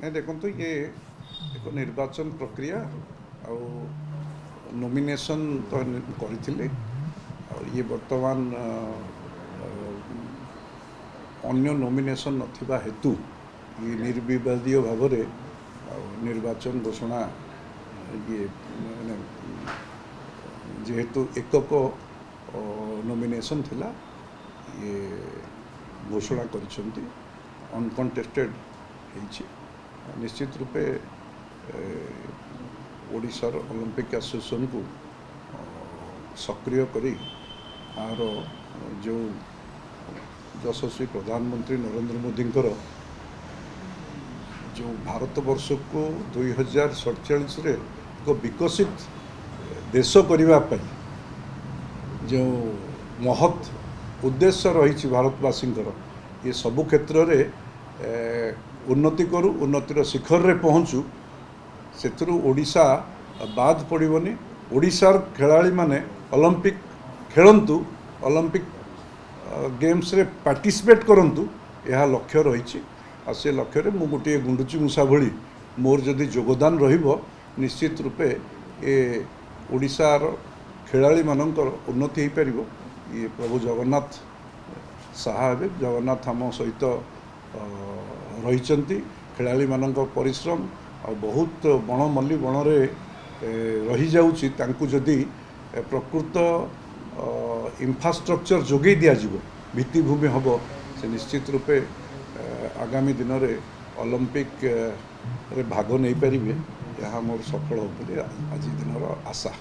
नहीं देखो ये एक निर्वाचन प्रक्रिया आ नॉमिनेशन तो करथिले ये वर्तमान अन्य नॉमिनेशन नथिबा हेतु ये निर्विवादीय भाव निर्वाचन घोषणा ये माने जेहेतु एकक नॉमिनेशन थिला ये घोषणा करिसेंती अनकंटेस्टेड होइछि निश्चित रूपे ओडिशार ओलंपिक एसोसिएशन को सक्रिय करी आर जो यशस्वी प्रधानमंत्री नरेंद्र मोदी जो भारत वर्ष को 2047 रे एक विकसित देश करने जो महत् उद्देश्य रही भारतवासी ये सबु क्षेत्र में उन्नति करू उन्नतिर शिखर रे पहुँचू से ओडिशा बाद पड़ोनी ओडिशार खेलाड़ी माने ओलंपिक खेलंतु ओलंपिक गेम्स रे पार्टिसिपेट करंतु यह लक्ष्य रही आ से लक्ष्य रे मु गोटे गुंडुची मूषा भली मोर जदि योगदान रहिबो निश्चित रूपे ए ओडिशार खेलाड़ी मानकर उन्नति हो पारिबो ये प्रभु जगन्नाथ साहे जगन्नाथ आम सहित रही खेलाड़ी मानक परिश्रम आ बहुत बण मल्ली बण रही जाउची तांकु जदि प्रकृत इंफ्रास्ट्रक्चर जोगे दिज्व भित्तिभूमि हम से निश्चित रूपे आगामी दिन में ओलंपिक रे भाग नहीं पारे यह मोर सफल हो आज दिन आशा।